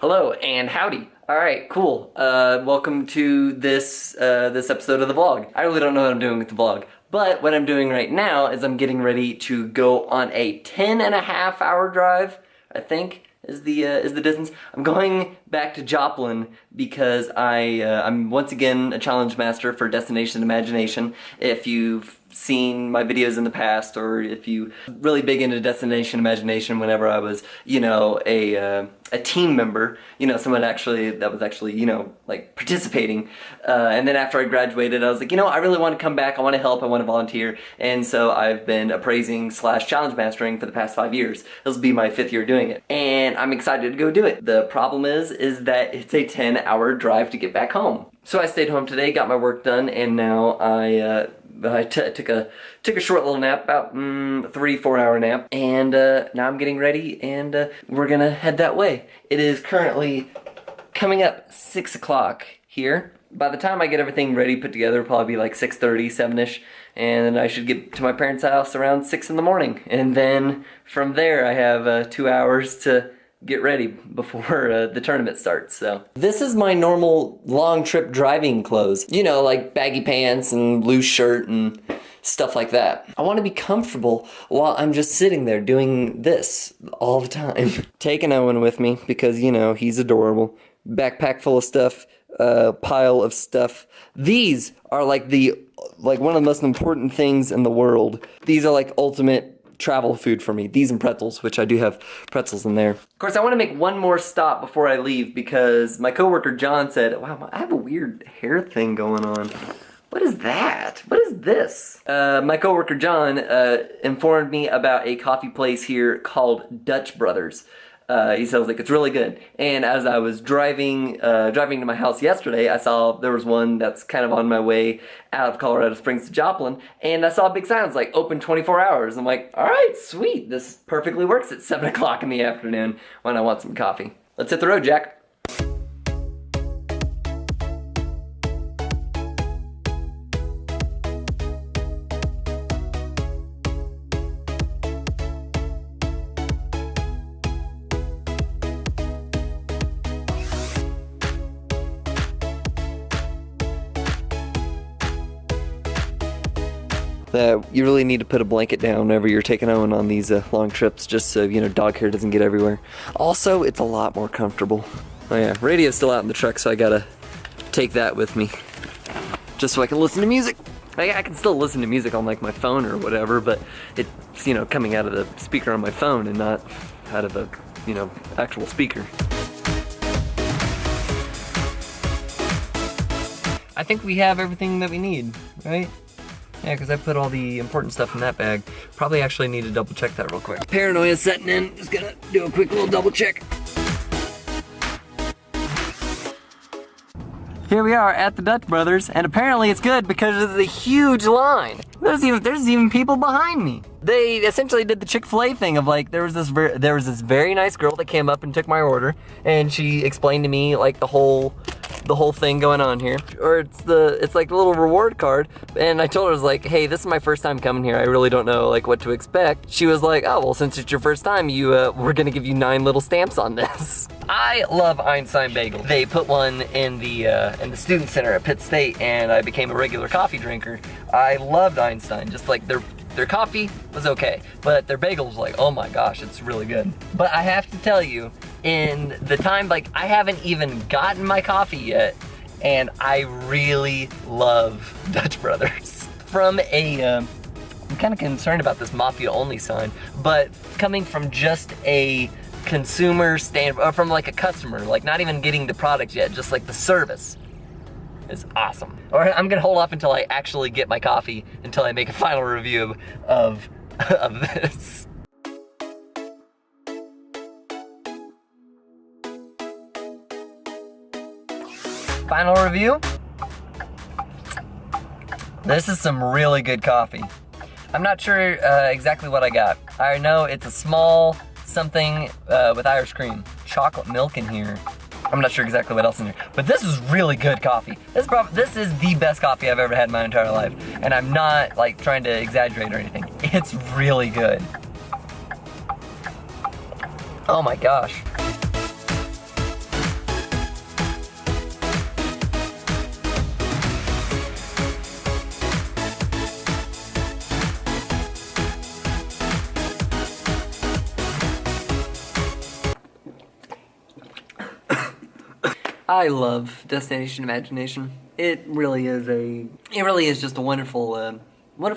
Hello and howdy. All right, cool. Welcome to this episode of the vlog. I really don't know what I'm doing with the vlog, but what I'm doing right now is I'm getting ready to go on a 10.5-hour drive, I think is the distance. I'm going back to Joplin because I'm once again a challenge master for Destination Imagination. If you've seen my videos in the past, or if you really big into Destination Imagination whenever I was, a team member, someone that was actually, like participating. And then after I graduated, I was like, I really want to come back, I want to help, I want to volunteer. And so I've been appraising / challenge mastering for the past 5 years. This will be my 5th year doing it. And I'm excited to go do it. The problem is that it's a 10-hour drive to get back home. So I stayed home today, got my work done, and now I took a short little nap, about 3-4 hour nap, and now I'm getting ready, and we're gonna head that way. It is currently coming up 6 o'clock here. By the time I get everything ready, put together, it'll probably be like 6:30, 7-ish, and then I should get to my parents' house around 6 in the morning. And then from there I have 2 hours to get ready before the tournament starts. So this is my normal long trip driving clothes, like baggy pants and loose shirt and stuff like that. I want to be comfortable while I'm just sitting there doing this all the time. Taking Owen with me because he's adorable. Backpack full of stuff, pile of stuff. These are like one of the most important things in the world. These are like ultimate travel food for me. These and pretzels, which I do have pretzels in there. Of course, I want to make one more stop before I leave because my coworker John said, wow, I have a weird hair thing going on. What is that? What is this? My coworker John informed me about a coffee place here called Dutch Brothers. He sounds like it's really good. And as I was driving to my house yesterday, I saw there was one that's kind of on my way out of Colorado Springs to Joplin, and I saw a big sign. It's like open 24 hours. I'm like, all right, sweet. This perfectly works at 7 o'clock in the afternoon when I want some coffee. Let's hit the road, Jack. You really need to put a blanket down whenever you're taking Owen on these long trips, just so dog hair doesn't get everywhere. Also, it's a lot more comfortable. Oh yeah, radio's still out in the truck, so I gotta take that with me, just so I can listen to music. I can still listen to music on like my phone or whatever, but it's coming out of the speaker on my phone and not out of a actual speaker. I think we have everything that we need, right? Yeah, because I put all the important stuff in that bag. Probably actually need to double check that real quick. Paranoia setting in. Just gonna do a quick little double check. Here we are at the Dutch Brothers, and apparently it's good because there's a huge line. There's even people behind me. They essentially did the Chick-fil-A thing of like, there was this very nice girl that came up and took my order, and she explained to me like the whole thing going on here. Or it's like a little reward card, and I told her, I was like, hey, this is my first time coming here, I really don't know like what to expect. She was like, oh well, since it's your first time, we're gonna give you 9 little stamps on this. I love Einstein Bagel. They put one in the student center at Pitt State, and I became a regular coffee drinker. I loved Einstein, just like their coffee was okay, but their bagel was like, oh my gosh, it's really good. But I have to tell you, in the time, like, I haven't even gotten my coffee yet, and I really love Dutch Brothers. I'm kind of concerned about this Mafia only sign, but coming from just a consumer from like a customer, like not even getting the product yet, just like the service is awesome. Or I'm gonna hold off until I actually get my coffee, until I make a final review of this. Final review. This is some really good coffee. I'm not sure exactly what I got. I know it's a small something with Irish cream. Chocolate milk in here. I'm not sure exactly what else in here, but this is really good coffee. This is the best coffee I've ever had in my entire life, and I'm not like trying to exaggerate or anything. It's really good. Oh my gosh. I love Destination Imagination. It really is just a wonderful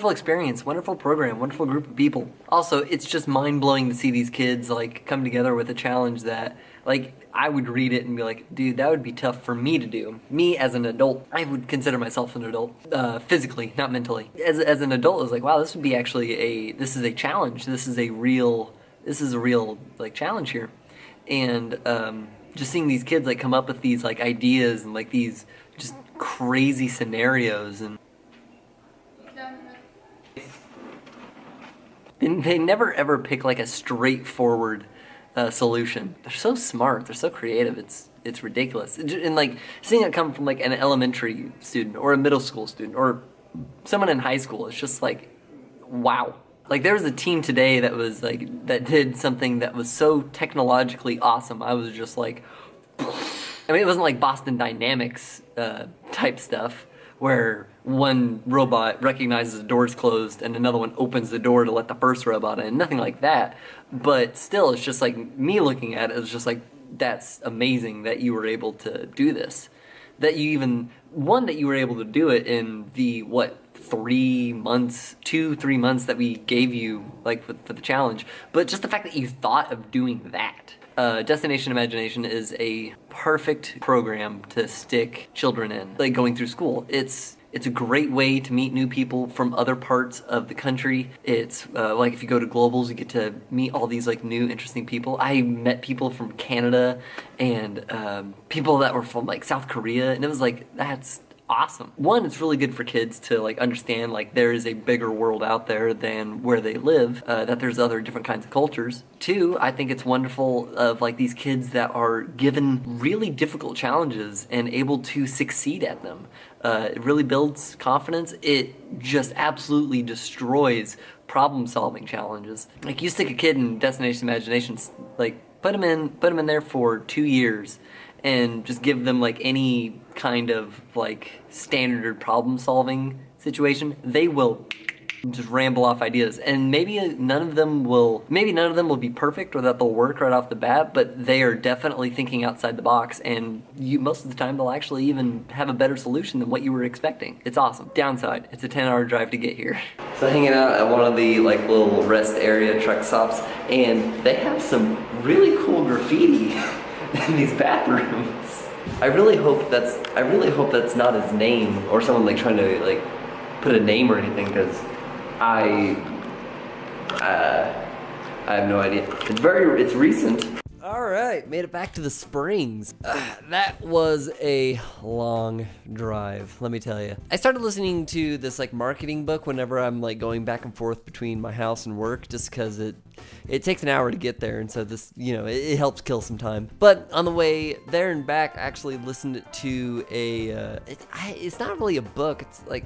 experience, wonderful program, wonderful group of people. Also, it's just mind-blowing to see these kids like come together with a challenge that like I would read it and be like, dude, that would be tough for me to do. Me as an adult, I would consider myself an adult, physically, not mentally. As an adult, I was like, wow, this would be actually this is a challenge. This is a real like challenge here, and just seeing these kids like come up with these like ideas and like these just crazy scenarios, and they never ever pick like a straightforward solution. They're so smart. They're so creative. It's ridiculous. And like seeing it come from like an elementary student or a middle school student or someone in high school, it's just like, wow. Like there was a team today that was like that did something that was so technologically awesome. I was just like, I mean, it wasn't like Boston Dynamics type stuff where one robot recognizes the door's closed and another one opens the door to let the first robot in. Nothing like that. But still, it's just like me looking at it, it's just like, that's amazing that you were able to do this. That you were able to do it in the, 3 months that we gave you like for the challenge, but just the fact that you thought of doing that. Destination Imagination is a perfect program to stick children in, like going through school. It's a great way to meet new people from other parts of the country. It's like if you go to Globals, you get to meet all these like new interesting people. I met people from Canada and people that were from like South Korea, and it was like, that's awesome. One, it's really good for kids to like understand like there is a bigger world out there than where they live, that there's other different kinds of cultures. Two, I think it's wonderful of like these kids that are given really difficult challenges and able to succeed at them. It really builds confidence. It just absolutely destroys problem-solving challenges. Like you stick a kid in Destination Imagination, like put them in there for 2 years and just give them like any kind of like standard problem solving situation, they will just ramble off ideas, and maybe none of them will be perfect or that they'll work right off the bat, but they are definitely thinking outside the box, and most of the time they'll actually even have a better solution than what you were expecting. It's awesome. Downside, it's a 10-hour drive to get here. So hanging out at one of the like little rest area truck stops, and they have some really cool graffiti in these bathrooms. I really hope that's not his name or someone like trying to like put a name or anything, because I have no idea. It's recent. Alright, made it back to the Springs. That was a long drive, let me tell you. I started listening to this like marketing book whenever I'm like going back and forth between my house and work, just because it takes an hour to get there, and so this, it helps kill some time. But on the way there and back, I actually listened to it's not really a book, it's like,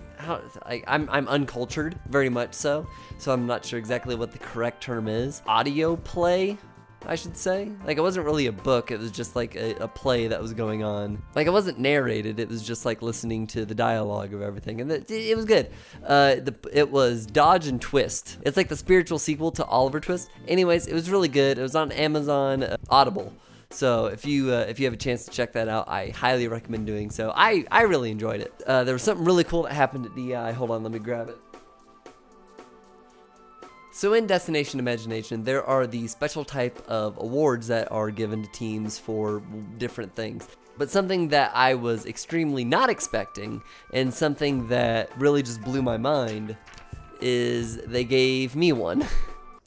I'm uncultured, very much so I'm not sure exactly what the correct term is. Audio play, I should say. Like, it wasn't really a book, it was just like a play that was going on. Like, it wasn't narrated, it was just like listening to the dialogue of everything, and it was good. It was Dodge and Twist. It's like the spiritual sequel to Oliver Twist. Anyways, it was really good. It was on Amazon Audible. So if you have a chance to check that out, I highly recommend doing so. I really enjoyed it. There was something really cool that happened at DI. Hold on, let me grab it. So in Destination Imagination, there are these special type of awards that are given to teams for different things. But something that I was extremely not expecting, and something that really just blew my mind, is they gave me one.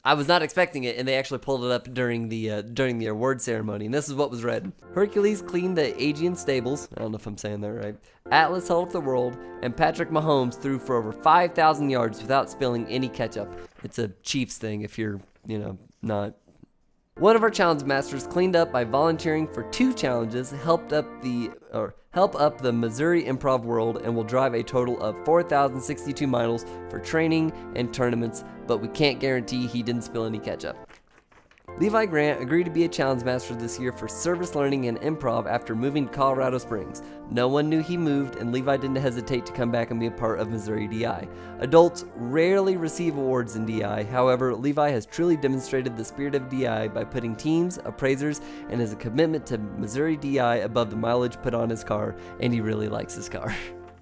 I was not expecting it, and they actually pulled it up during the award ceremony, and this is what was read. Hercules cleaned the Aegean stables, I don't know if I'm saying that right, Atlas held up the world, and Patrick Mahomes threw for over 5,000 yards without spilling any ketchup. It's a Chiefs thing if you're, not. One of our challenge masters cleaned up by volunteering for 2 challenges, help up the Missouri improv world, and will drive a total of 4,062 miles for training and tournaments, but we can't guarantee he didn't spill any ketchup. Levi Grant agreed to be a challenge master this year for service learning and improv after moving to Colorado Springs. No one knew he moved, and Levi didn't hesitate to come back and be a part of Missouri DI. Adults rarely receive awards in DI. However, Levi has truly demonstrated the spirit of DI by putting teams, appraisers, and his commitment to Missouri DI above the mileage put on his car, and he really likes his car.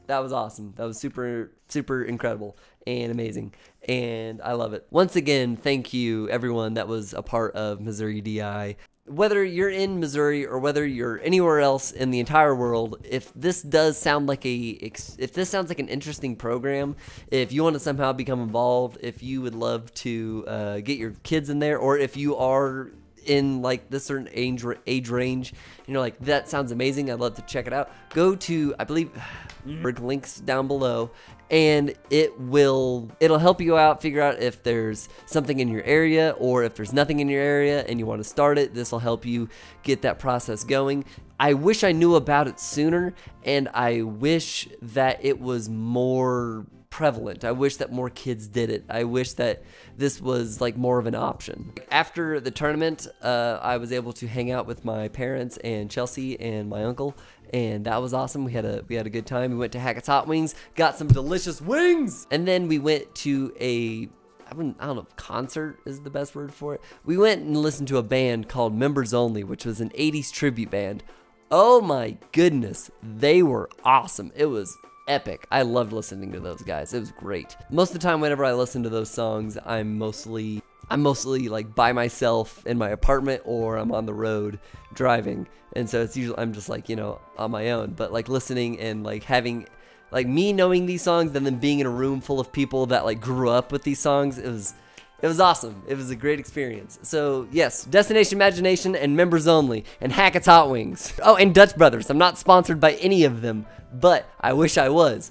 That was awesome. That was super, super incredible and amazing, and I love it. Once again, thank you everyone that was a part of Missouri DI. Whether you're in Missouri or whether you're anywhere else in the entire world, if this sounds like an interesting program, if you want to somehow become involved, if you would love to get your kids in there, or if you are in like this certain age range and you're like, that sounds amazing, I'd love to check it out, go to, I believe, links down below, and it'll help you out, figure out if there's something in your area, or if there's nothing in your area and you want to start it. This will help you get that process going. I wish I knew about it sooner, and I wish that it was more prevalent. I wish that more kids did it. I wish that this was like more of an option. After the tournament, I was able to hang out with my parents and Chelsea and my uncle, and that was awesome. We had a good time. We went to Hackett's Hot Wings, got some delicious wings, and then we went to I don't know if concert is the best word for it. We went and listened to a band called Members Only, which was an 80s tribute band. Oh my goodness, they were awesome. It was epic. I loved listening to those guys. It was great. Most of the time whenever I listen to those songs, I'm mostly like by myself in my apartment, or I'm on the road driving. And so it's usually, I'm just like, on my own, but like listening and like having like me knowing these songs and then being in a room full of people that like grew up with these songs, it was awesome. It was a great experience. So yes, Destination Imagination and Members Only and Hackett's Hot Wings. Oh, and Dutch Brothers. I'm not sponsored by any of them, but I wish I was.